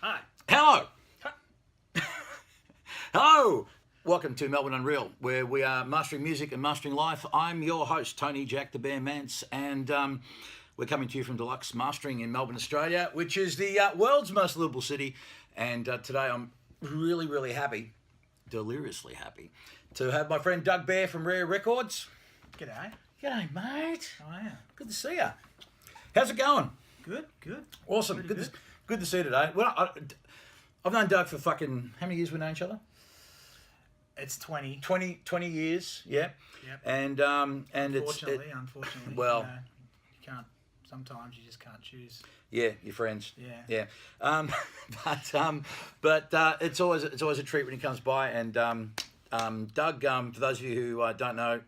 Hi. Hello. Hi. Hello. Welcome to Melbourne Unreal, where we are mastering music and mastering life. I'm your host, Tony Jack the Bear Mance, and we're coming to you from Deluxe Mastering in Melbourne, Australia, which is the world's most livable city. And today I'm really happy, deliriously happy, to have my friend DougBear from Rare Records. G'day. G'day, mate. How are you? Good to see you. How's it going? Good. Awesome. Good to see you today. Well, I've known Doug for fucking, how many years we know each other? It's 20. 20 years, yeah. Yep. And Unfortunately, well, you can't. Sometimes you just can't choose. Yeah, your friends. Yeah. But it's always a treat when he comes by. And Doug, for those of you who don't know,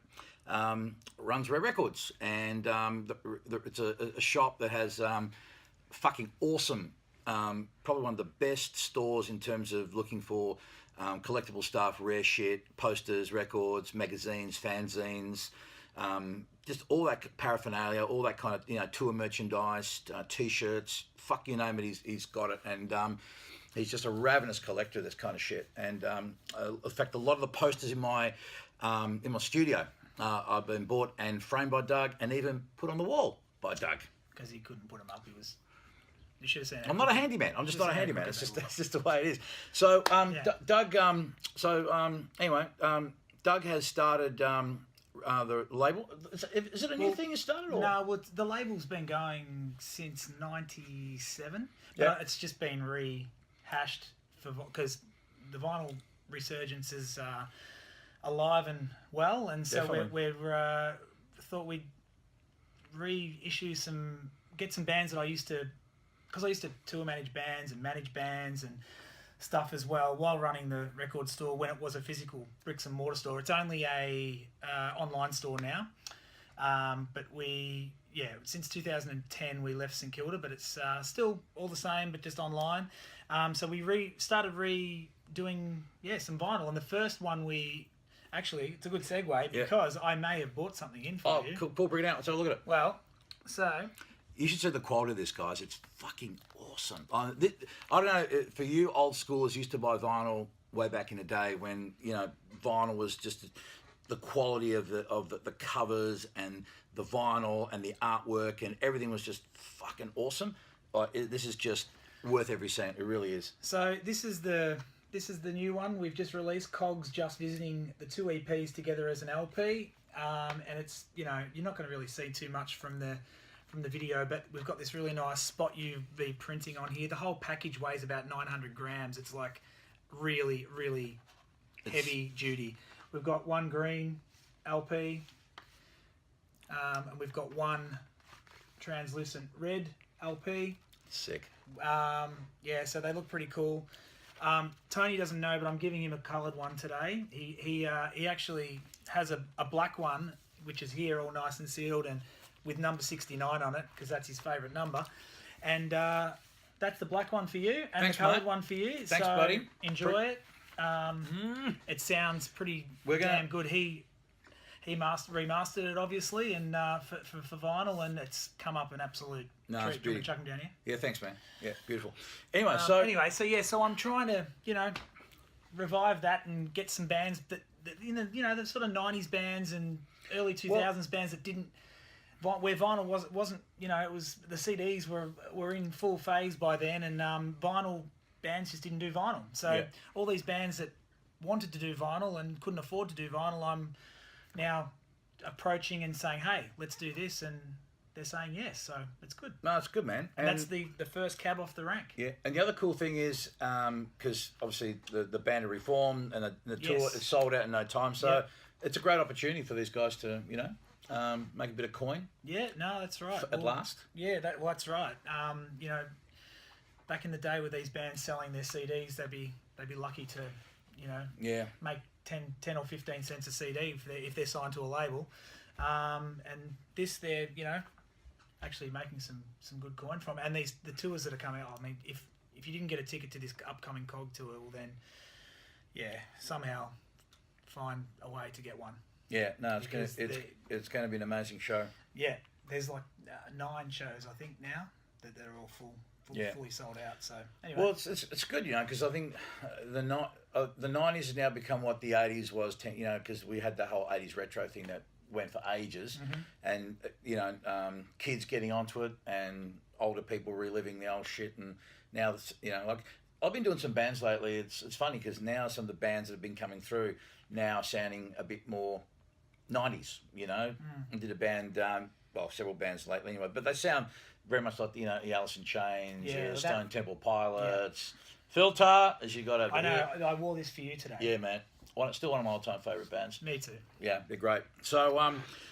runs Rare Records, and it's a shop that has fucking awesome, probably one of the best stores in terms of looking for collectible stuff, rare shit, posters, records, magazines, fanzines, just all that paraphernalia, all that kind of tour merchandise, t-shirts, fuck you name it, he's got it, and he's just a ravenous collector of this kind of shit. And in fact, a lot of the posters in my studio I've been bought and framed by Doug, and even put on the wall by Doug. Because he couldn't put them up. You should have seen it. I'm not a handyman. I'm just not a handyman. That's just the way it is. So, Doug. Anyway, Doug has started the label. Is it a new thing you started? Or? No, well, the label's been going since '97. Yeah. But it's just been rehashed because the vinyl resurgence is alive and well, and so we're thought we'd reissue get some bands that I used to tour manage bands and stuff as well while running the record store when it was a physical bricks and mortar store. It's only a online store now, but since 2010 we left St Kilda, but it's still all the same but just online. So we started redoing some vinyl, and the first one it's a good segue because I may have bought something in for you. Oh, cool, bring it out. Let's have a look at it. Well, so you should see the quality of this, guys. It's fucking awesome. I don't know, for you old schoolers used to buy vinyl way back in the day when, vinyl was just the quality of the covers and the vinyl and the artwork and everything was just fucking awesome. This is just worth every cent. It really is. So this is the new one we've just released. Cogs just visiting the two EPs together as an LP, and it's you're not going to really see too much from the video, but we've got this really nice spot UV printing on here. The whole package weighs about 900 grams. It's like really heavy duty. We've got one green LP, and we've got one translucent red LP. Sick. So they look pretty cool. Tony doesn't know, but I'm giving him a coloured one today. He actually has a black one, which is here all nice and sealed and with number 69 on it, because that's his favourite number. And that's the black one for you, and Thanks, the coloured mate. one for you. Thanks, buddy. Enjoy it. It sounds pretty damn good. He remastered it, obviously, and for vinyl, and it's come up an absolute treat. It's Do you want to chuck them down here? Yeah, thanks, man. Yeah, beautiful. Anyway, so I'm trying to, revive that and get some bands that the sort of 90s bands and early 2000s bands that didn't, where vinyl wasn't, it was, the CDs were in full phase by then, and vinyl bands just didn't do vinyl. So all these bands that wanted to do vinyl and couldn't afford to do vinyl, I'm now approaching and saying, hey, let's do this, and they're saying yes, so it's good. No, it's good, man. And that's the first cab off the rank. Yeah, and the other cool thing is, because obviously the band are reformed and the tour is sold out in no time, so it's a great opportunity for these guys to, make a bit of coin. Yeah, no, that's right. At last. Yeah, that's right. Back in the day with these bands selling their CDs, they'd be lucky to, make 10 or 15 cents a CD if they're signed to a label. And this, they're, actually making some good coin from. And the tours that are coming out, I mean, if you didn't get a ticket to this upcoming COG tour, well then, somehow find a way to get one. Yeah, no, it's going to be an amazing show. Yeah, there's like 9 shows I think now that are all fully sold out. So anyway, well, it's good, because I think the 90s has now become what the 80s was, because we had that whole 80s retro thing that went for ages, and kids getting onto it and older people reliving the old shit, and now like I've been doing some bands lately. It's funny because now some of the bands that have been coming through now sounding a bit more 90s. I did a band, several bands lately anyway, but they sound very much like the Alice in Chains, Stone Temple Pilots, Filter, as you got over here. I know. I wore this for you today. Yeah, man. Still one of my all-time favourite bands. Me too. Yeah, they're great. So,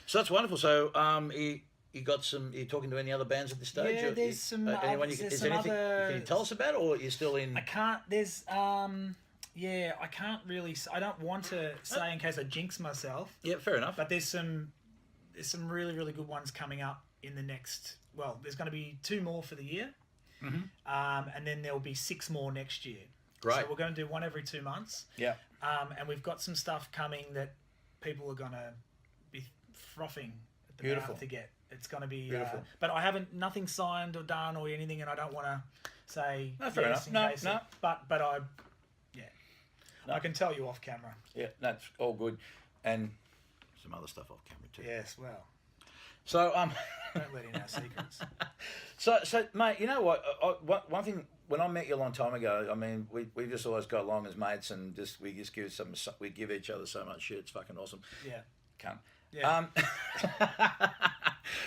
so that's wonderful. So, you got some? Are you talking to any other bands at this stage? Yeah, there's some. Anyone? There's Is some anything? other... Can you tell us about it, or are you still in? I can't. There's. Yeah, I can't really. I don't want to say in case I jinx myself. Yeah, fair enough. But there's some really, really good ones coming up in the next. Well, there's going to be 2 more for the year, and then there'll be 6 more next year. Great. So we're going to do one every 2 months. Yeah. And we've got some stuff coming that people are going to be frothing at the mouth to get. It's going to be beautiful. But I haven't nothing signed or done or anything, and I don't want to say fair yes enough. in case. No. But I, I can tell you off camera. Yeah, that's all good, and some other stuff off camera too. Yes, well. So don't let in our secrets. So mate, you know what? One thing, when I met you a long time ago, I mean, we just always got along as mates, and we give each other so much shit. It's fucking awesome. Yeah. Cunt. Yeah.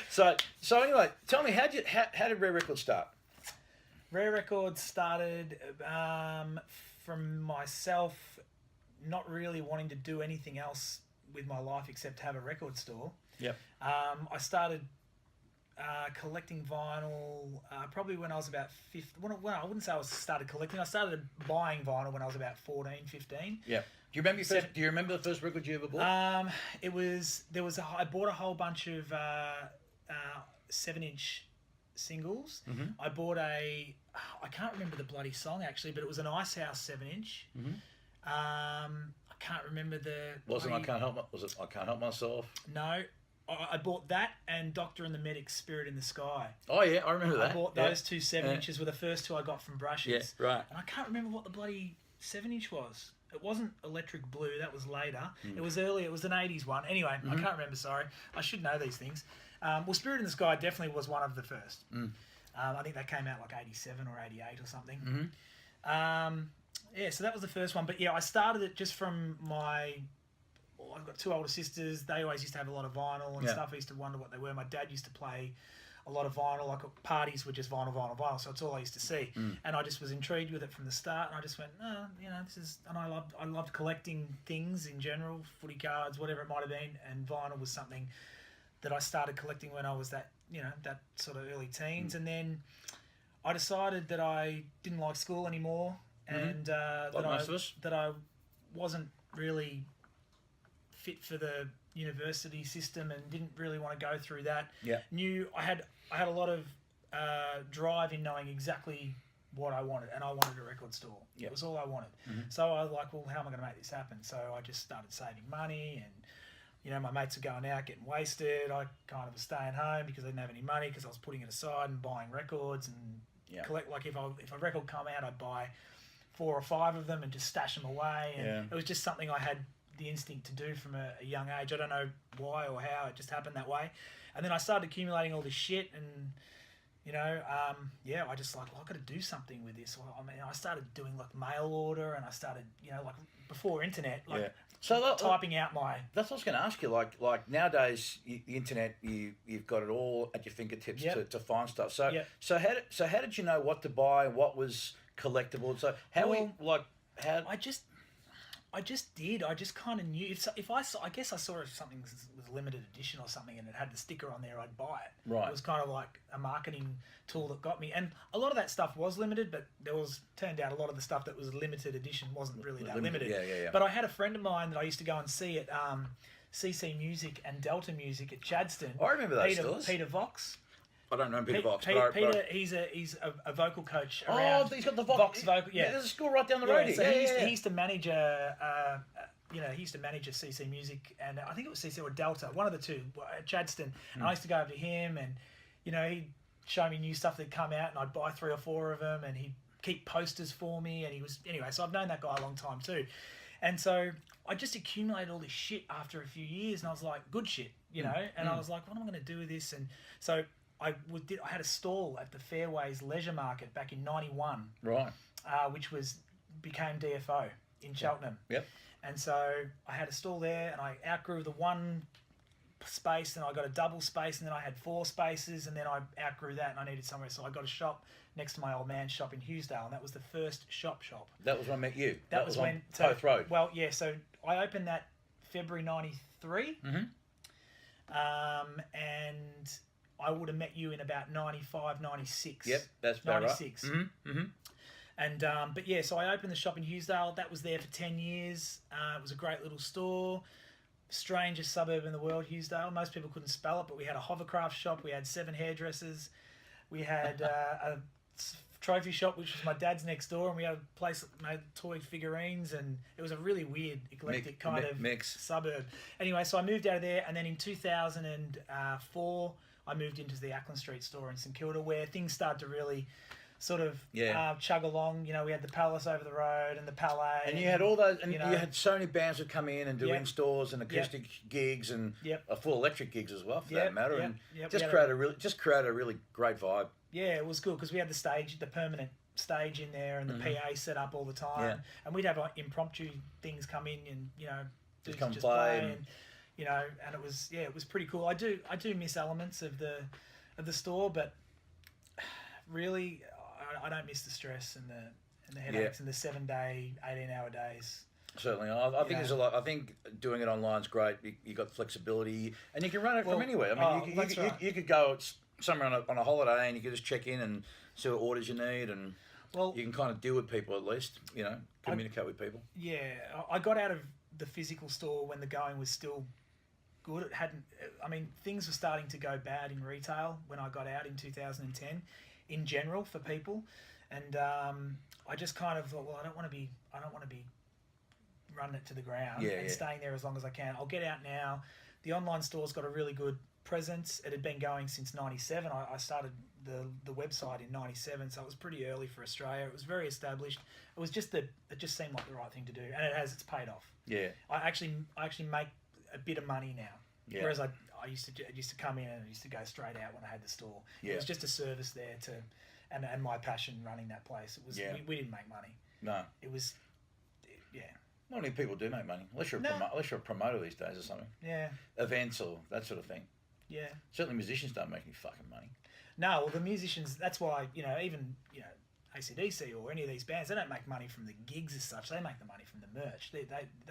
So anyway, tell me, how did Rare Records start? Rare Records started from myself not really wanting to do anything else with my life except have a record store. Yep. I started collecting vinyl probably when I was about 15. Well, I wouldn't say I started collecting. I started buying vinyl when I was about 14, 15. Yeah. Do you remember the first record you ever bought? I bought a whole bunch of 7-inch singles. Mm-hmm. I bought I can't remember the bloody song actually, but it was an Ice House 7-inch. Mm-hmm. I can't remember the. I Can't Help Myself? No. I bought that and Doctor and the Medic Spirit in the Sky. Oh yeah, I remember that. I bought those 2 7-inches were the first 2 I got from Brushes. Yeah, right. And I can't remember what the bloody 7-inch was. It wasn't Electric Blue, that was later. It was early, it was an 80s one. Anyway, I can't remember, sorry. I should know these things. Well, Spirit in the Sky definitely was one of the first. I think that came out like 87 or 88 or something. Yeah, so that was the first one. But yeah, I started it just from I've got 2 older sisters. They always used to have a lot of vinyl and stuff. I used to wonder what they were. My dad used to play a lot of vinyl. Like parties were just vinyl. So it's all I used to see. And I just was intrigued with it from the start. And I just went, this is. And I loved collecting things in general, footy cards, whatever it might have been. And vinyl was something that I started collecting when I was that sort of early teens. And then I decided that I didn't like school anymore, and that I wasn't really fit for the university system and didn't really want to go through that. Yeah. I had a lot of drive in knowing exactly what I wanted, and I wanted a record store. Yep. It was all I wanted. So I was like, well, how am I going to make this happen? So I just started saving money, and my mates were going out getting wasted. I kind of was staying home because I didn't have any money because I was putting it aside and buying records and collect. Like if a record come out, I'd buy 4 or 5 of them and just stash them away. And it was just something I had the instinct to do from a young age. I don't know why or how, it just happened that way. And then I started accumulating all this shit, and I just like, I got to do something with this. Well, I mean, I started doing like mail order, and I started, like before internet, so typing out my. That's what I was going to ask you. Like nowadays, the internet, you've got it all at your fingertips to find stuff. So how did you know what to buy? What was collectible? So I just did. I just kind of knew. If I saw, I guess I saw if something was limited edition or something and it had the sticker on there, I'd buy it. Right. It was kind of like a marketing tool that got me. And a lot of that stuff was limited, but turned out a lot of the stuff that was limited edition wasn't really that limited. Yeah. But I had a friend of mine that I used to go and see at CC Music and Delta Music at Chadston. I remember those stores. Peter Vox. I don't know Peter Vox. Peter, he's a vocal coach around. Oh, he's got the Vox vocal. Yeah, there's a school right down the road. So he used to manage he used to manage a CC Music, and I think it was CC or Delta, one of the two, at Chadston. And I used to go over to him, and he'd show me new stuff that come out, and I'd buy 3 or 4 of them, and he'd keep posters for me, and he was anyway. So I've known that guy a long time too, and so I just accumulated all this shit after a few years, and I was like, good shit, you know. And I was like, what am I going to do with this? And so I had a stall at the Fairways Leisure Market back in '91, right, which became DFO in Cheltenham. Yep. And so I had a stall there, and I outgrew the one space, and I got a double space, and then I had 4 spaces, and then I outgrew that, and I needed somewhere, so I got a shop next to my old man's shop in Hughesdale, and that was the first shop. That was when I met you. That was when Poth Road. Well, yeah. So I opened that February '93, and I would have met you in about 95, 96. Yep, that's about 96. Right. Mm-hmm. And but yeah, so I opened the shop in Hughesdale. That was there for 10 years. It was a great little store. Strangest suburb in the world, Hughesdale. Most people couldn't spell it, but we had a hovercraft shop. We had 7 hairdressers. We had a trophy shop, which was my dad's next door, and we had a place that made toy figurines, and it was a really weird, eclectic kind of mix suburb. Anyway, so I moved out of there, and then in 2004, I moved into the Ackland Street store in St Kilda, where things started to really sort of chug along. You know, we had the Palace over the road and the Palais. And you had all those, and you had so many bands that come in and do in-stores and acoustic gigs and full electric gigs as well, for that matter. And just create a really great vibe. Yeah, it was good because we had the stage, the permanent stage in there, and the PA set up all the time. Yeah. And we'd have like impromptu things come in, and just come play and and it was pretty cool. I do miss elements of the store, but really I don't miss the stress and the headaches and the 7-day, 18-hour days. Certainly, I think there's a lot. I think doing it online is great. You got flexibility, and you can run it from anywhere. I mean, you could go somewhere on a holiday, and you could just check in and see what orders you need, and you can kind of deal with people at least. Communicate with people. Yeah, I got out of the physical store when the going was still good. It hadn't. I mean, things were starting to go bad in retail when I got out in 2010, in general for people, and I just kind of thought, well, I don't want to be running it to the ground and staying there as long as I can. I'll get out now. The online store's got a really good presence. It had been going since '97. I started the website in '97, so it was pretty early for Australia. It was very established. It was just it just seemed like the right thing to do, and it's paid off. Yeah. I actually make a bit of money now. Yeah. Whereas I used to come in and I used to go straight out when I had the store. Yeah. It was just a service there and my passion running that place. It was we didn't make money. No. It was Not many people do make money, unless you're a promoter these days or something. Yeah. Events or that sort of thing. Yeah. Certainly musicians don't make any fucking money. No, well the musicians, that's why, even AC/DC or any of these bands, they don't make money from the gigs as such. They make the money from the merch. They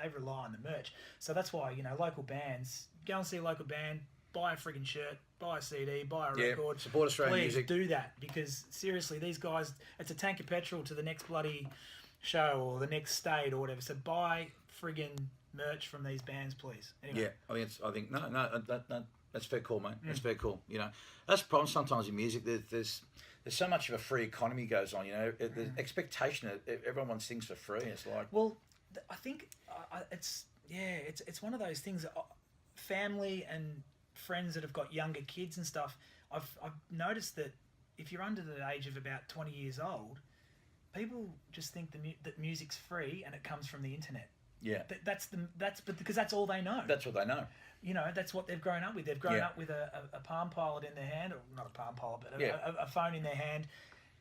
rely on the merch. So that's why, local bands, go and see a local band, buy a friggin' shirt, buy a CD, buy a record. Support Australian music. Please do that, because seriously, these guys, it's a tank of petrol to the next bloody show or the next state or whatever. So buy friggin' merch from these bands, please. Anyway. Yeah, that's fair call, mate. That's fair call. That's the problem sometimes in music. There's so much of a free economy goes on. The expectation that everyone wants things for free. It's like, well, I think it's one of those things. Family and friends that have got younger kids and stuff. I've noticed that if you're under the age of about 20 years old, people just think that music's free and it comes from the internet. Yeah, because that's all they know. That's what they know. That's what they've grown up with. They've grown up with a Palm Pilot in their hand, or not a Palm Pilot, but a phone in their hand,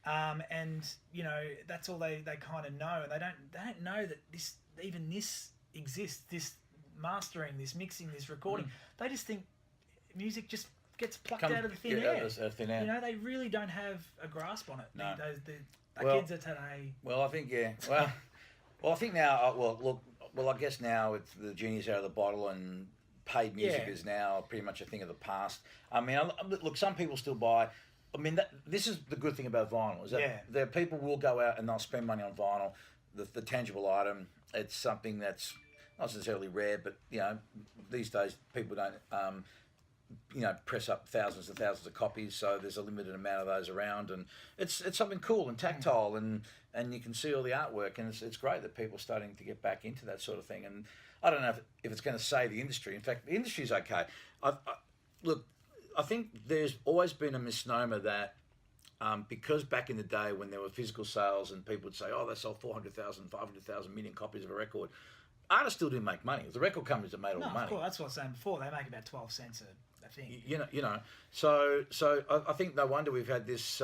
and that's all they kind of know, and they don't know that this exists. This mastering, this mixing, this recording. They just think music just gets plucked out of the thin air. They really don't have a grasp on it. No. The kids are today. Well, I think Well, I think now. Well, I guess now it's the genie's out of the bottle, and paid music is now pretty much a thing of the past. I mean, look, some people still buy. I mean, this is the good thing about vinyl, is that there people will go out and they'll spend money on vinyl, the tangible item. It's something that's not necessarily rare, but these days people don't press up thousands and thousands of copies, so there's a limited amount of those around, and it's something cool and tactile, and you can see all the artwork, and it's great that people are starting to get back into that sort of thing. And I don't know if it's going to save the industry. In fact, the industry's okay. I think there's always been a misnomer that because back in the day when there were physical sales and people would say, oh, they sold 400,000, 500,000 million copies of a record, artists still didn't make money. It was the record companies that made all the money. Of course, that's what I was saying before. They make about 12 cents a thing. You know. So I think no wonder we've had this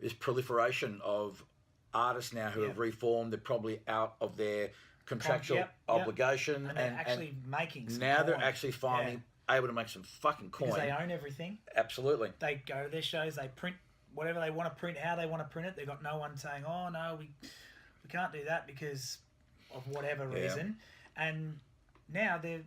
this proliferation of artists now who have reformed. They're probably out of their contractual obligation, and they're actually making some now coin. They're actually finally able to make some fucking coin. Because they own everything. Absolutely. They go to their shows, they print whatever they want to print, how they want to print it. They've got no one saying, oh, no, we can't do that because of whatever reason. And now they've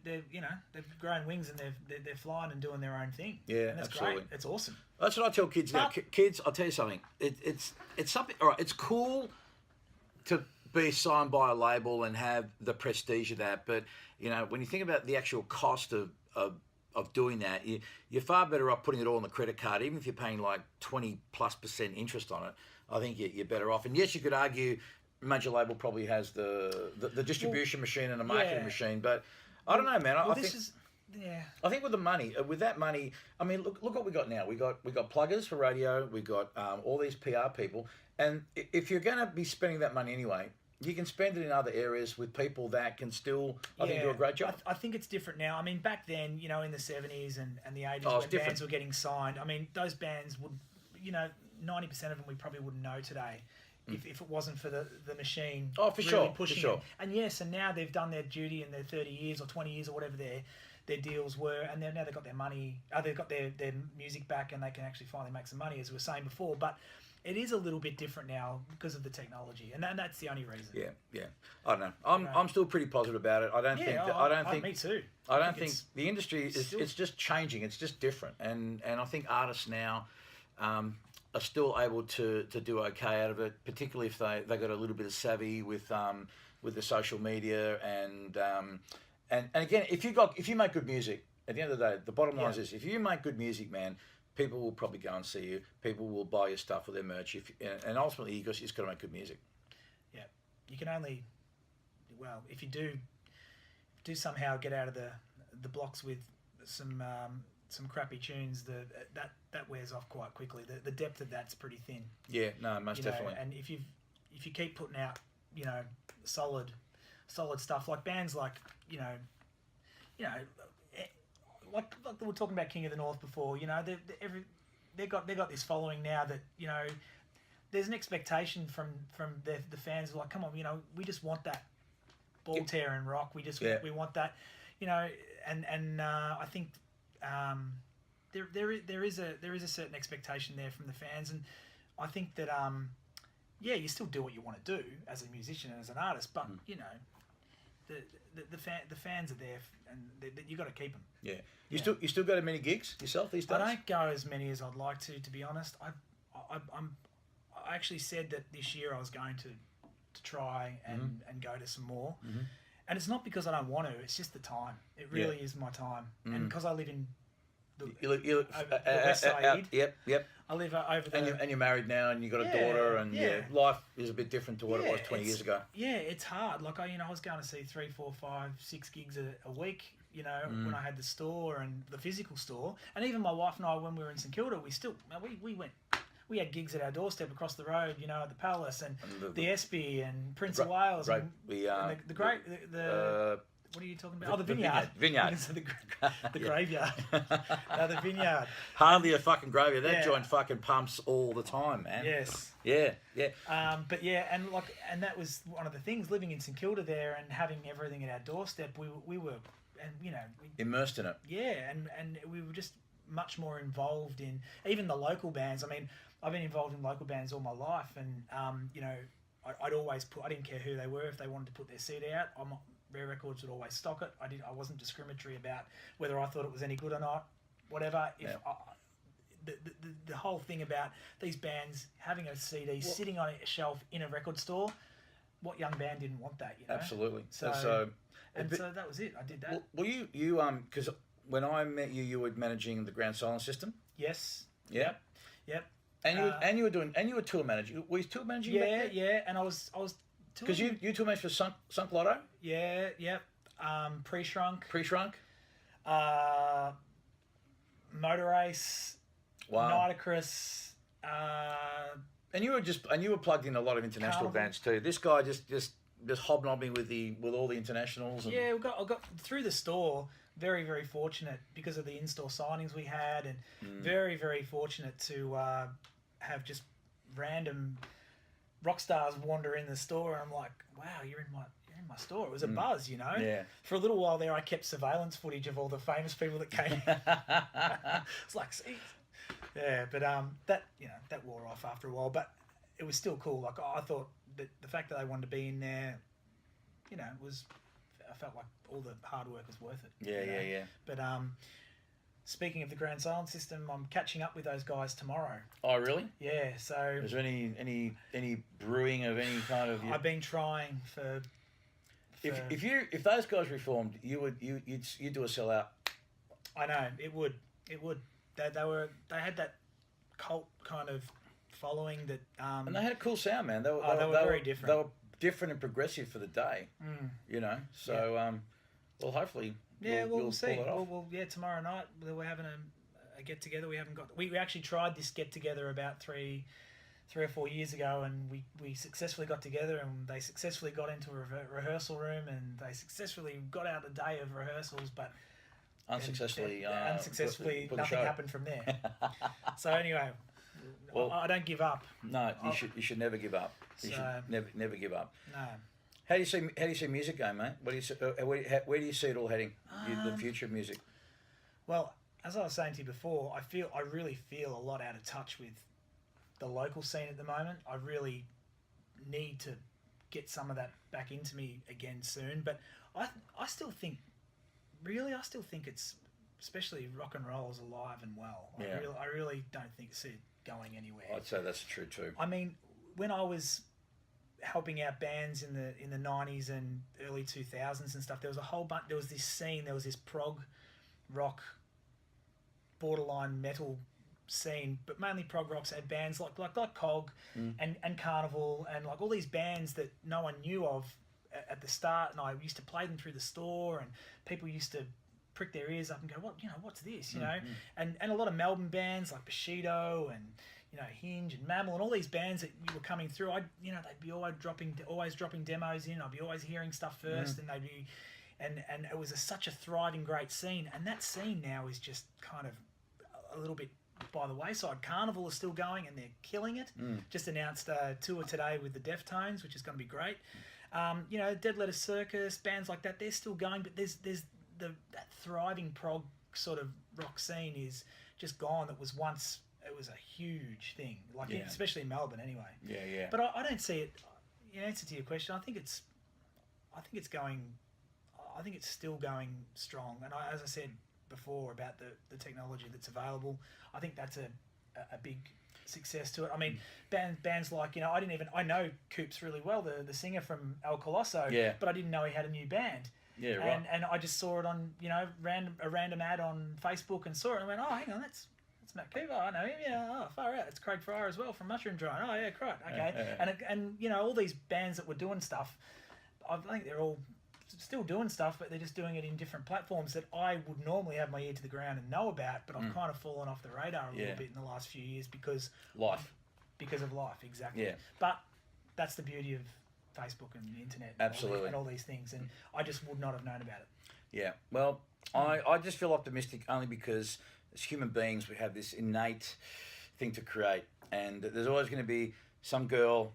grown wings and they're flying and doing their own thing. Yeah, and that's absolutely. Great. It's awesome. That's what I tell kids now. Kids, I'll tell you something. It's something. All right, it's cool to be signed by a label and have the prestige of that, but when you think about the actual cost of doing that, you're far better off putting it all on the credit card, even if you're paying like 20+% interest on it. I think you're better off. And yes, you could argue major label probably has the distribution machine and a marketing machine, but I don't know, man. I think with the money, with that money, I mean, look what we got now. We got pluggers for radio. We got all these PR people, and if you're going to be spending that money anyway, you can spend it in other areas with people that can still, I think, do a great job. I think it's different now. I mean, back then, in the 70s and the 80s when bands were getting signed, I mean, those bands would, 90% of them we probably wouldn't know today if it wasn't for the machine pushing them. And yes, and now they've done their duty in their 30 years or 20 years or whatever their deals were, and now they've got their money, they've got their music back and they can actually finally make some money, as we were saying before. But it is a little bit different now because of the technology, and that's the only reason. Yeah. I don't know. I'm still pretty positive about it. I don't think. Me too. I don't think the industry is. It's just changing. It's just different, and I think artists now are still able to do okay out of it, particularly if they got a little bit of savvy with the social media and again, if you make good music, at the end of the day, the bottom line is this: if you make good music, man, people will probably go and see you. People will buy your stuff or their merch. And ultimately, you just got to make good music. Yeah, you can only, if you do somehow get out of the blocks with some crappy tunes, that wears off quite quickly. The depth of that's pretty thin. Yeah, no, most definitely. And if you keep putting out solid stuff, like bands like like we were talking about King of the North before, they got this following now that there's an expectation from the fans who are like, come on, we just want that ball tearing rock, we want that, and I think there is a certain expectation there from the fans, and I think that you still do what you want to do as a musician and as an artist, but the fans are there, and you got to keep them. Yeah. You still go to many gigs yourself these days? I don't go as many as I'd like to be honest. I actually said that this year I was going to try and go to some more, and it's not because I don't want to. It's just the time. It really is my time, and because I live in the West Side. Yep. I live over there. And you're married now, and you've got a daughter, and life is a bit different to what it was 20 years ago. Yeah, it's hard. Like I was going to see 3, 4, 5, 6 gigs a week. When I had the store and the physical store, and even my wife and I, when we were in St Kilda, we went. We had gigs at our doorstep across the road, at the Palace and the Espy and Prince of Wales and the great what are you talking about? The Vineyard. Vineyard. The graveyard. The Vineyard. Hardly a fucking graveyard. That joint fucking pumps all the time, man. Yes. Yeah. But and that was one of the things, living in St Kilda there and having everything at our doorstep. We were, and immersed in it. Yeah, and we were just much more involved in even the local bands. I mean, I've been involved in local bands all my life, and I'd always I didn't care who they were. If they wanted to put their CD out, Rare Records would always stock it. I wasn't discriminatory about whether I thought it was any good or not, whatever. The whole thing about these bands having a CD sitting on a shelf in a record store, what young band didn't want that, Absolutely. So that was it. I did that. Well, you because when I met you, you were managing the Grand Silence system. Yes. Yeah. Yep. And you were tour managing. Were you tour managing? Yeah. And I was. Because you tour managed for Sunk Lotto. Yeah. Yep. Pre-Shrunk. Motor Race. Wow. Nitocris. And you were plugged in a lot of international bands too. This guy just hobnobbing with all the internationals. And... Yeah, I got through the store. Very, very fortunate because of the in-store signings we had, and very, very fortunate to have just random rock stars wander in the store. And I'm like, wow, you're in my store. It was a buzz, you know. Yeah. For a little while there, I kept surveillance footage of all the famous people that came. It's like, see. Yeah, but that wore off after a while. But it was still cool. Like I thought that the fact that they wanted to be in there, you know, I felt like all the hard work was worth it. Yeah. But speaking of the Grand Silent System, I'm catching up with those guys tomorrow. Oh, really? Yeah. So is there any brewing of any kind of? I've been trying for. If those guys reformed, you'd do a sellout. I know it would. They had that cult kind of following that. And they had a cool sound, man. They were very different. They were different and progressive for the day. You know, so well, hopefully. Yeah, we'll see. Well, tomorrow night we're having a get together. We actually tried this get together about 3 or 4 years ago, and we successfully got together, and they successfully got into a rehearsal room, and they successfully got out a day of rehearsals, but unsuccessfely nothing happened from there. So anyway, well, I don't give up. No, you should never give up. You should never give up. No. How do you see music going, mate? Where do you see it all heading? The future of music. Well, as I was saying to you before, I really feel a lot out of touch with the local scene at the moment. I really need to get some of that back into me again soon. But I still think it's, especially rock and roll, is alive and well. Yeah. I really don't see it going anywhere. I'd say that's true too. I mean, when I was helping out bands in the 90s and early 2000s and stuff, there was a whole bunch. There was this scene. There was this prog rock, borderline metal scene, but mainly prog rocks. Had bands like Cog and Carnival, and like all these bands that no one knew of at the start. And I used to play them through the store, and people used to prick their ears up and go, what's this, you know? And a lot of Melbourne bands like Bushido and, you know, Hinge and Mammal and all these bands that were coming through, they'd be always dropping demos in. I'd be always hearing stuff first, and they'd be, and it was such a thriving, great scene. And that scene now is just kind of a little bit by the wayside. Carnival is still going, and they're killing it. Just announced a tour today with the Deftones, which is going to be great. You know, Dead Letter Circus, bands like that, they're still going, but there's that thriving prog sort of rock scene is just gone. That was once, it was a huge thing, especially in Melbourne anyway. Yeah. But I don't see it. In answer to your question, I think it's still going strong. And as I said before about the technology that's available, I think that's a big success to it. I mean, bands like, you know, I know Coops really well, the singer from El Colosso, but I didn't know he had a new band. Yeah, right. And I just saw it on, you know, a random ad on Facebook and saw it and went, oh, hang on, that's Matt Cooper. I know him. Yeah, oh, far out. It's Craig Fryer as well from Mushroom Drawing. Oh, yeah, right. Okay. And you know, all these bands that were doing stuff, I think they're all still doing stuff, but they're just doing it in different platforms that I would normally have my ear to the ground and know about, but I've kind of fallen off the radar a little bit in the last few years because of life, exactly. Yeah. But that's the beauty of Facebook and the internet, absolutely, and all these things, and I just would not have known about it. Yeah, well, I just feel optimistic only because as human beings we have this innate thing to create, and there's always going to be some girl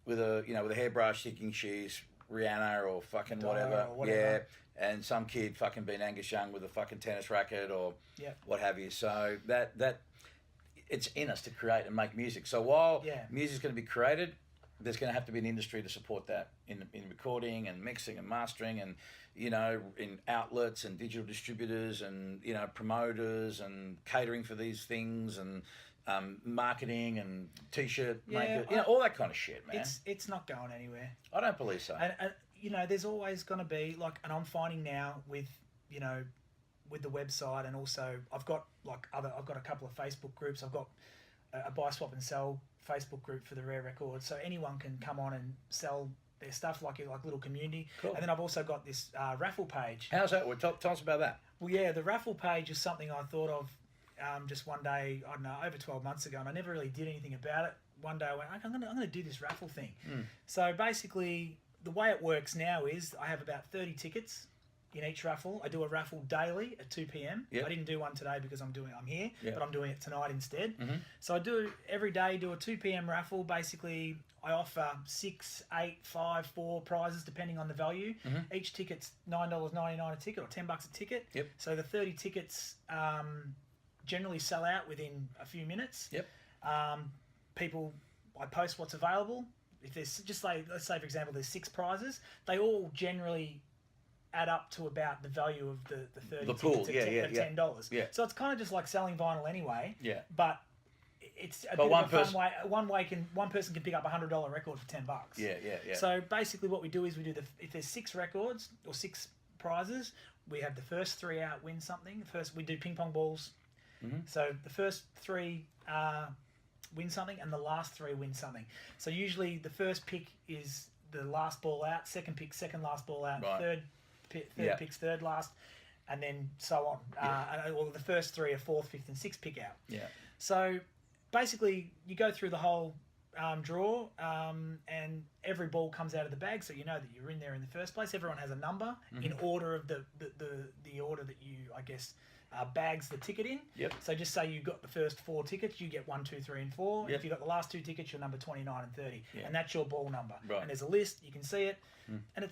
with a hairbrush thinking she's Rihanna or fucking whatever. Yeah, and some kid fucking being Angus Young with a fucking tennis racket or what have you. So that it's in us to create and make music. So while music's going to be created, there's going to have to be an industry to support that in recording and mixing and mastering, and you know, in outlets and digital distributors and, you know, promoters and catering for these things and marketing and t-shirt makers, you know, all that kind of shit, man. It's not going anywhere. I don't believe so. And you know, there's always going to be like, and I'm finding now with, you know, with the website, and also I've got a couple of Facebook groups. I've got a buy, swap and sell Facebook group for the Rare Records, so anyone can come on and sell their stuff, like little community. Cool. And then I've also got this raffle page. How's that? Tell us about that. Well, yeah, the raffle page is something I thought of just one day, I don't know, over 12 months ago, and I never really did anything about it. One day I went, I'm gonna do this raffle thing. So basically, the way it works now is I have about 30 tickets in each raffle. I do a raffle daily at 2 p.m. Yep. I didn't do one today because I'm here, Yep. but I'm doing it tonight instead. Mm-hmm. So I do every day, do a 2 p.m. raffle. Basically, I offer 6, 8, 5, 4 prizes depending on the value. Mm-hmm. Each ticket's $9.99 a ticket or $10 a ticket. Yep. So the 30 tickets generally sell out within a few minutes. Yep. I post what's available. If there's just like, let's say for example, there's 6 prizes, they all generally add up to about the value of the 30 The pool, tickets at $10. Yeah. So it's kind of just like selling vinyl anyway. Yeah. But it's a bit of a fun way. One person can pick up $100 record for $10. Yeah. So basically, what we do is if there's 6 records or 6 prizes, we have the first 3 out win something. First, we do ping pong balls. Mm-hmm. So the first 3 win something, and the last 3 win something. So usually the first pick is the last ball out, second pick second last ball out, Right. third pick's third last, and then so on. Or the first 3 are 4th, 5th, and 6th pick out. Yeah. So basically, you go through the whole draw, and every ball comes out of the bag, so you know that you're in there in the first place. Everyone has a number in order of the order that you, I guess, bags the ticket in. Yep. So just say you got the first 4 tickets, you get 1, 2, 3, and 4. Yep. If you got the last 2 tickets, you're number 29 and 30, Yeah. and that's your ball number. Right. And there's a list, you can see it, and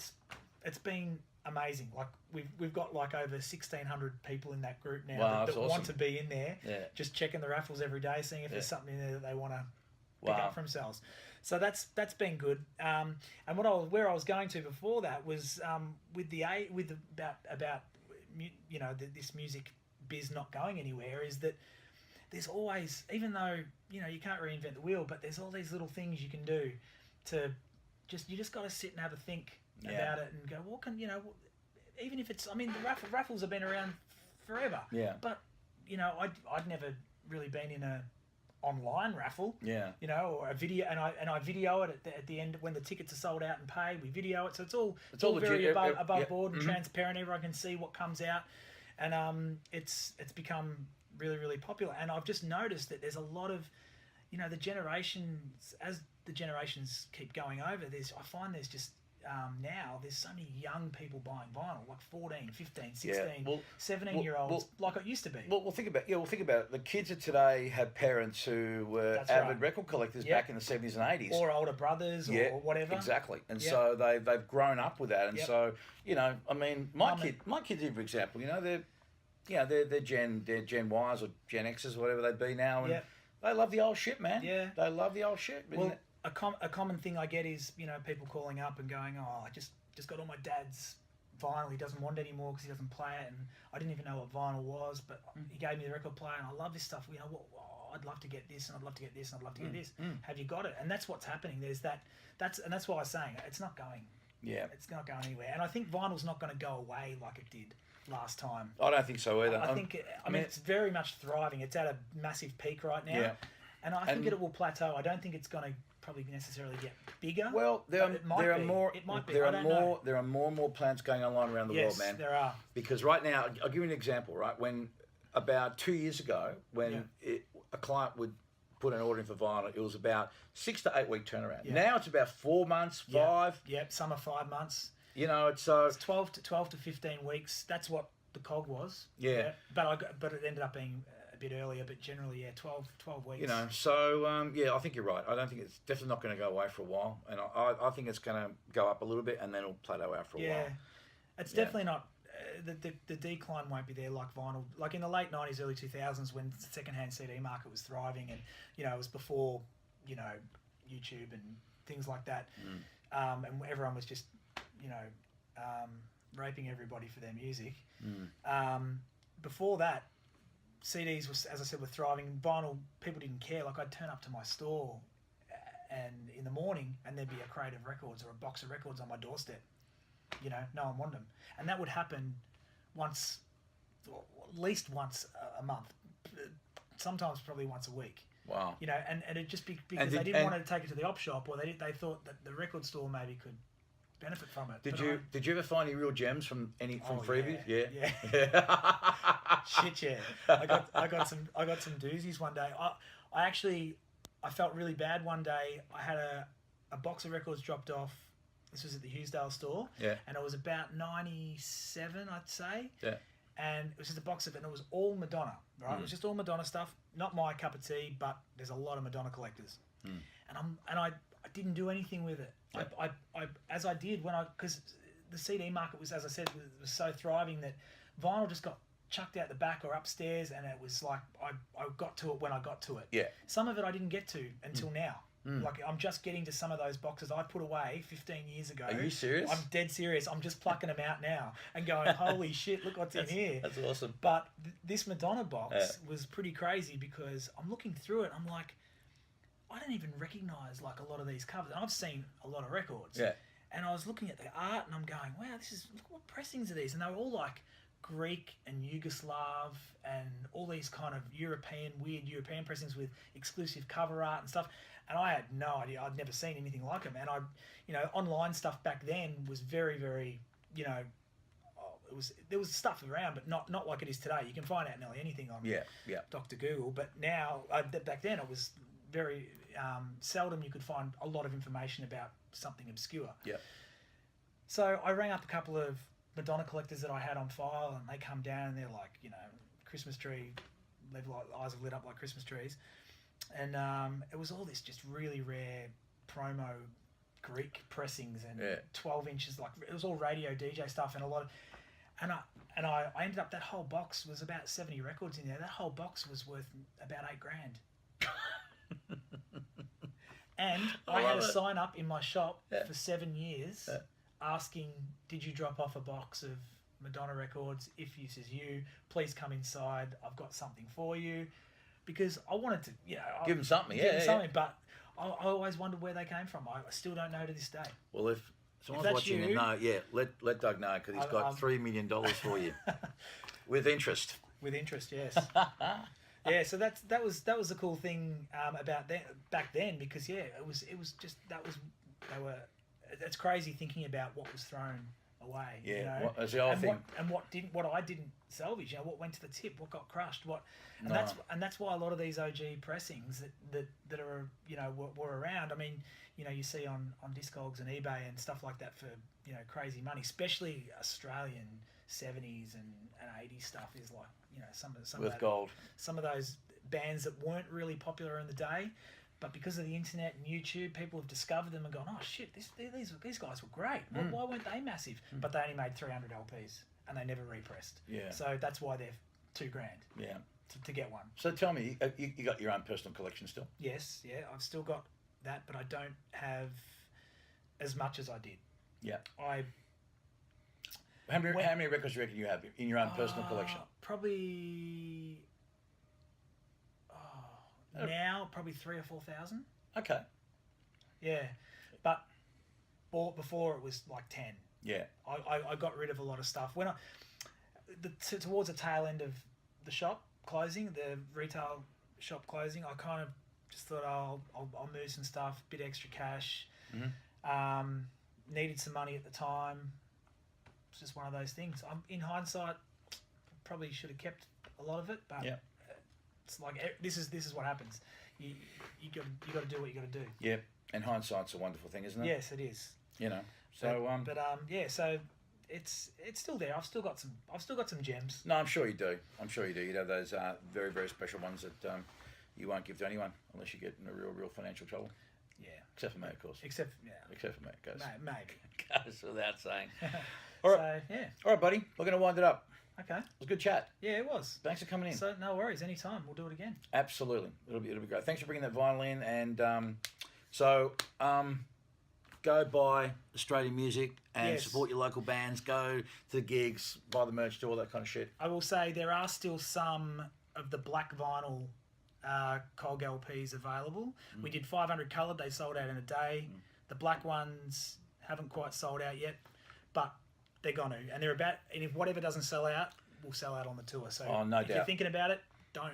it's been amazing. Like we've got like over 1,600 people in that group now Wow, that that's want awesome. to be in there. Yeah. Just checking the raffles every day, seeing if there's something in there that they want to pick Wow. up for themselves. So that's been good. And where I was going to before that was about this music biz not going anywhere, is that there's always, even though you can't reinvent the wheel, but there's all these little things you can do to you just got to sit and have a think about it and go, what can even if it's, I mean, the raffles have been around forever. Yeah. But I'd never really been in a online raffle. Yeah. Or a video, and I video it at the end when the tickets are sold out and paid. We video it, so it's all very legit. above board and transparent. Everyone can see what comes out, and it's become really, really popular. And I've just noticed that there's a lot of the generations, as the generations keep going over, I find there's just now there's so many young people buying vinyl, like 14, 15, 16, 17-year-olds, like it used to be. Well, think about it. The kids of today have parents who were avid record collectors back in the 70s and 80s. Or older brothers or whatever. Exactly. And so they've grown up with that. And so, I mean, my kids, for example, they're Gen Ys or Gen X's, whatever they'd be now, and they love the old shit, man. Yeah. They love the old shit. Well, a common thing I get is, people calling up and going, oh, I just got all my dad's vinyl. He doesn't want it anymore because he doesn't play it, and I didn't even know what vinyl was, but he gave me the record player, and I love this stuff. I'd love to get this, and I'd love to get this, and I'd love to get this. Have you got it? And that's what's happening. There's that's why I was saying it's not going. Yeah. It's not going anywhere, and I think vinyl's not going to go away like it did last time. I don't think so either. I think it's very much thriving. It's at a massive peak right now. Yeah. And I think it will plateau. I don't think it's going to probably necessarily get bigger. Well, there are more and more plants going online around the world, man. Yes, there are. Because right now, I'll give you an example. Right, when about 2 years ago, when a client would put an order in for vinyl, it was about 6 to 8 week turnaround. Yeah. Now it's about 4 months, 5. Yep, some are 5 months. It's 12 to 15 weeks. That's what the cog was. Yeah. But it ended up being a bit earlier, but generally 12 weeks. I think you're right. I don't think it's definitely not going to go away for a while, and I think it's going to go up a little bit and then it'll plateau out for a while. Yeah, it's definitely not. The decline won't be there like vinyl. Like in the late 90s, early 2000s, when the secondhand CD market was thriving, and it was before YouTube and things like that, and everyone was just raping everybody for their music. Before that, CDs was, as I said, were thriving. Vinyl, people didn't care. Like I'd turn up to my store, and in the morning, and there'd be a crate of records or a box of records on my doorstep. No one wanted them, and that would happen once, or at least once a month, sometimes probably once a week. Wow. And it'd just be because they didn't want to take it to the op shop, or they thought that the record store maybe could benefit from it. Did you ever find any real gems from freebies? Yeah. Shit, yeah. I got some doozies one day. I felt really bad one day. I had a box of records dropped off. This was at the Hughesdale store. Yeah. And it was about 97, I'd say. Yeah. And it was just a box of it, and it was all Madonna, right? It was just all Madonna stuff. Not my cup of tea, but there's a lot of Madonna collectors. And I didn't do anything with it. Yeah. I as I did because the CD market was, as I said, was so thriving that vinyl just got chucked out the back or upstairs, and it was like I got to it when I got to it. Yeah. Some of it I didn't get to until now. Like I'm just getting to some of those boxes I put away 15 years ago. Are you serious? I'm dead serious. I'm just plucking them out now and going, holy shit, look what's in here. That's awesome. But this Madonna box was pretty crazy because I'm looking through it. I'm like, I don't even recognise like a lot of these covers. And I've seen a lot of records. Yeah. And I was looking at the art and I'm going, wow, look what pressings are these? And they were all like Greek and Yugoslav and all these kind of weird European pressings with exclusive cover art and stuff. And I had no idea. I'd never seen anything like them. And online stuff back then was very, very, there was stuff around, but not like it is today. You can find out nearly anything on Dr. Google. But now, back then, it was very seldom you could find a lot of information about something obscure. Yeah. So I rang up a couple of Madonna collectors that I had on file, and they come down and they're like, Christmas tree, eyes are lit up like Christmas trees. And it was all this just really rare promo Greek pressings and 12 inches, like it was all radio DJ stuff and a lot of, and I ended up, that whole box was about 70 records in there. That whole box was worth about $8,000. And I had a sign up in my shop for 7 years asking, did you drop off a box of Madonna records? If this is you, please come inside. I've got something for you. Because I wanted to, give them something, but I always wondered where they came from. I still don't know to this day. Well, if someone's watching and know, let Doug know, because he's got $3 million for you, with interest. With interest, yes. Yeah, so that was the cool thing about back then, because it was just it's crazy thinking about what was thrown away. Yeah, that's the whole thing. What I didn't salvage, what went to the tip, what got crushed, that's why a lot of these OG pressings that are were around. I mean, you see on Discogs and eBay and stuff like that for crazy money, especially Australian 70s and 80s stuff is like some with gold. Some of those bands that weren't really popular in the day. But because of the internet and YouTube, people have discovered them and gone, oh shit, these guys were great. Why weren't they massive? But they only made 300 LPs and they never repressed. Yeah. So that's why they're $2,000. Yeah. To get one. So tell me, you got your own personal collection still? Yes, yeah, I've still got that, but I don't have as much as I did. Yeah. How many records do you reckon you have in your own personal collection? Probably. Now probably 3,000 or 4,000. Okay. Yeah, but before it was like 10. Yeah. I got rid of a lot of stuff when towards the tail end of the shop closing, the retail shop closing. I kind of just thought I'll move some stuff, bit extra cash. Mm-hmm. Needed some money at the time. It's just one of those things. In hindsight, probably should have kept a lot of it, but. Yeah. It's like this is what happens. You got to do what you got to do. Yeah, and hindsight's a wonderful thing, isn't it? Yes, it is. So so it's still there. I've still got some gems. No, I'm sure you do. You'd have those very, very special ones that you won't give to anyone unless you get in a real financial trouble. Yeah. Except for me, of course. Except for me, goes. Maybe. Goes without saying. All right. So, yeah. All right, buddy. We're going to wind it up. Okay. It was a good chat. Yeah, it was. Thanks for coming in. So no worries. Anytime. We'll do it again. Absolutely. It'll be great. Thanks for bringing that vinyl in. And go buy Australian music and support your local bands. Go to the gigs, buy the merch, do all that kind of shit. I will say there are still some of the black vinyl Cog LPs available. We did 500 coloured. They sold out in a day. The black ones haven't quite sold out yet, but they're going to. And if whatever doesn't sell out, will sell out on the tour. So no if doubt. You're thinking about it, don't.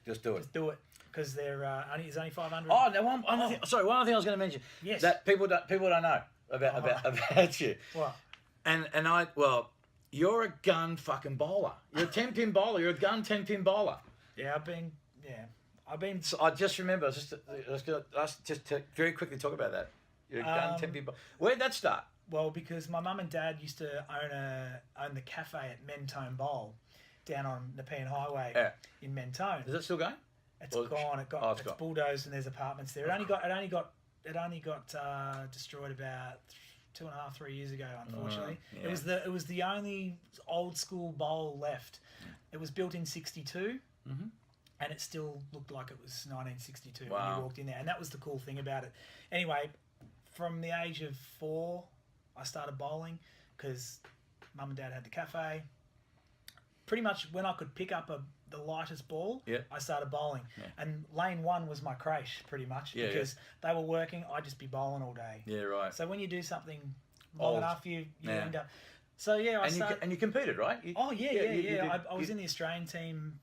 Just do it. Just do it. Because there's only 500. Oh, one other thing I was going to mention. Yes. That people don't know. about you. What? And you're a gun fucking bowler. You're a 10-pin bowler. You're a gun 10-pin bowler. Yeah, I've been. So I just remember. I was going to very quickly talk about that. You're a gun 10-pin bowler. Where'd that start? Well, because my mum and dad used to own the cafe at Mentone Bowl, down on Nepean Highway in Mentone. Is that still going? It's gone. It's bulldozed and there's apartments there. It only got destroyed about 2.5-3 years ago. Unfortunately, it was the only old school bowl left. It was built in '62. Mm-hmm. And it still looked like it was 1962 when you walked in there. And that was the cool thing about it. Anyway, from the age of 4, I started bowling because mum and dad had the cafe. Pretty much when I could pick up the lightest ball, I started bowling. Yeah. And lane 1 was my creche, pretty much, because they were working. I'd just be bowling all day. Yeah, right. So when you do something long enough, you end up... So, yeah, And you competed, right? I was in the Australian team...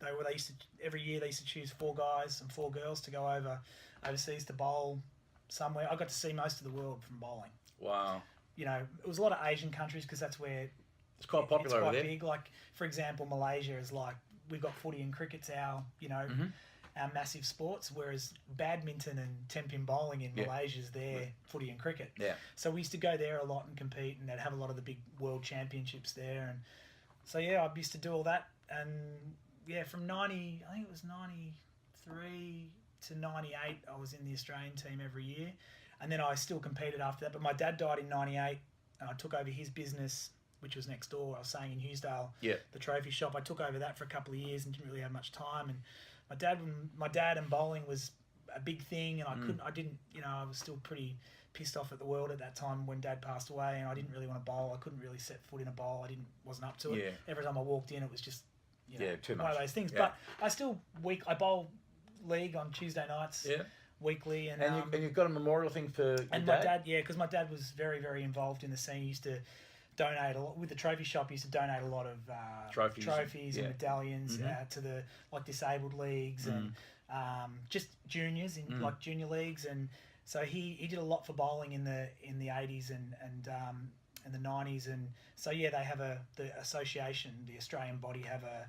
They used to every year they used to choose 4 guys and 4 girls to go overseas to bowl somewhere. I got to see most of the world from bowling. Wow. You know, it was a lot of Asian countries because that's where it's quite popular. It's quite over big. Like for example, Malaysia is like we've got footy and cricket's our our massive sports, whereas badminton and 10-pin bowling in Malaysia is their footy and cricket. Yeah. So we used to go there a lot and compete, and they'd have a lot of the big world championships there, and so I used to do all that and. Yeah, from 90, I think it was 93 to 98, I was in the Australian team every year. And then I still competed after that. But my dad died in 98, and I took over his business, which was next door. I was staying in Hughesdale, the trophy shop. I took over that for a couple of years and didn't really have much time. And my dad and bowling was a big thing, and I was still pretty pissed off at the world at that time when Dad passed away, and I didn't really want to bowl. I couldn't really set foot in a bowl. Wasn't up to it. Yeah. Every time I walked in, it was just... too much. One of those things. Yeah. But I bowl league on Tuesday nights weekly. And you've got a memorial thing for and your my dad, because my dad was very, very involved in the scene. He used to donate a lot, with the trophy shop, he used to donate a lot of trophies and medallions to the disabled leagues and just juniors in like junior leagues. And so he did a lot for bowling in the 80s and the 90s, and so they have the association, the Australian body have a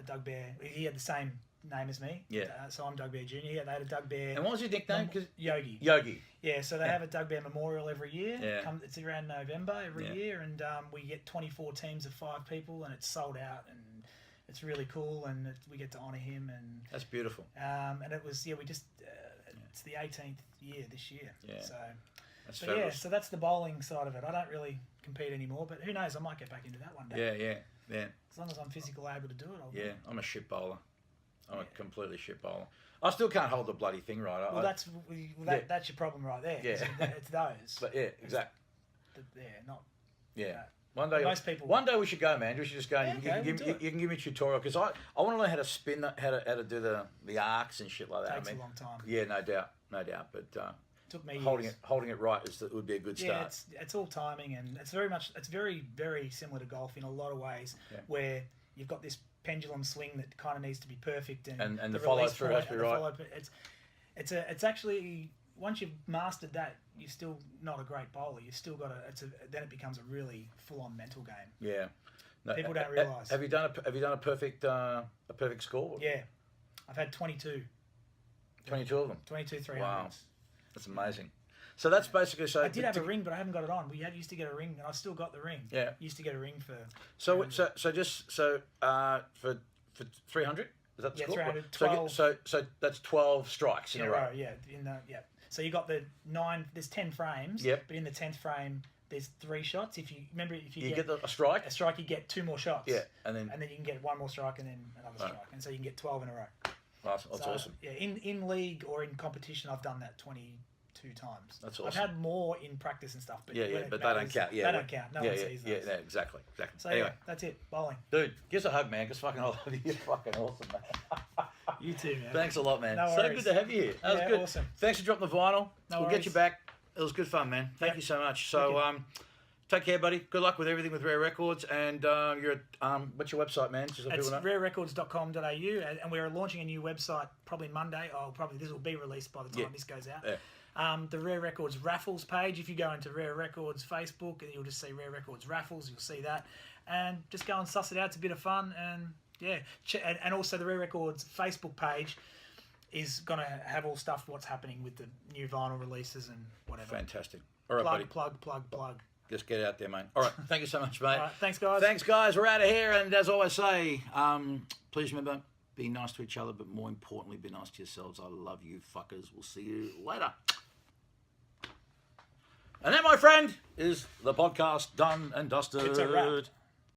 DougBear. He had the same name as me. So I'm DougBear Junior. Yeah, they had a DougBear. And what was your nickname? Yogi. Yeah, so they have a DougBear memorial every year. Yeah. It's around November every year, and we get 24 teams of 5 people, and it's sold out, and it's really cool, and we get to honour him, and that's beautiful. And it was we just it's the 18th year this year. Yeah. So that's the bowling side of it. I don't really compete anymore, but who knows? I might get back into that one day. Yeah. As long as I'm physically able to do it, I'll do it. I'm a shit bowler. I'm a completely shit bowler. I still can't hold the bloody thing right. Well, that's your problem right there. Yeah. It's those. But exactly. Not. Yeah. One day, most people. One day we should go, man. We should just go. Yeah, you can give me a tutorial because I want to learn how to spin, how to do the arcs and shit like that. Takes a long time. Yeah, no doubt. But took me holding it right would be a good start. Yeah, it's all timing, and it's very, very similar to golf in a lot of ways, where you've got this pendulum swing that kind of needs to be perfect, and the follow through has to be right. It's actually, once you've mastered that, you're still not a great bowler. You've still got then it becomes a really full on mental game. Yeah. No, people don't realise. Have you done a perfect score? Yeah, I've had 22. 22 of them. 22 300s. Wow, that's amazing. So that's basically so. I did have a ring, but I haven't got it on. We used to get a ring, and I still got the ring. Yeah. Used to get a ring for. So for 300. Is that the score? 300. 12. So that's 12 strikes in a row. Yeah. So you got the 9. There's 10 frames. Yep. But in the 10th frame, there's 3 shots. If you get a strike. A strike, you get 2 more shots. Yeah, and then you can get 1 more strike and then another strike, and so you can get 12 in a row. That's awesome. Yeah, in league or in competition, I've done that 22 times. That's awesome. I've had more in practice and stuff, but but they don't count. Yeah, they don't count. No one sees those. Yeah, exactly. So anyway, that's it. Bowling. Dude, give us a hug, man. Because fucking you're fucking awesome, man. You too, man. Thanks a lot, man. No so good to have you here. That was good. Awesome. Thanks for dropping the vinyl. We'll get you back. It was good fun, man. Thank you so much. So, take care, buddy. Good luck with everything with Rare Records. And you're what's your website, man? Just so it's rarerecords.com.au, and we're launching a new website probably Monday. This will be released by the time this goes out. Yeah. The Rare Records raffles page. If you go into Rare Records Facebook, you'll just see Rare Records raffles. You'll see that, and just go and suss it out. It's a bit of fun, and yeah, and also the Rare Records Facebook page is gonna have all stuff what's happening with the new vinyl releases and whatever. Fantastic. All right, buddy. Plug. Just get out there, mate. All right. Thank you so much, mate. All right, thanks, guys. Thanks, guys. We're out of here. And as I always say, please remember, be nice to each other, but more importantly, be nice to yourselves. I love you fuckers. We'll see you later. And that, my friend, is the podcast done and dusted. It's a wrap.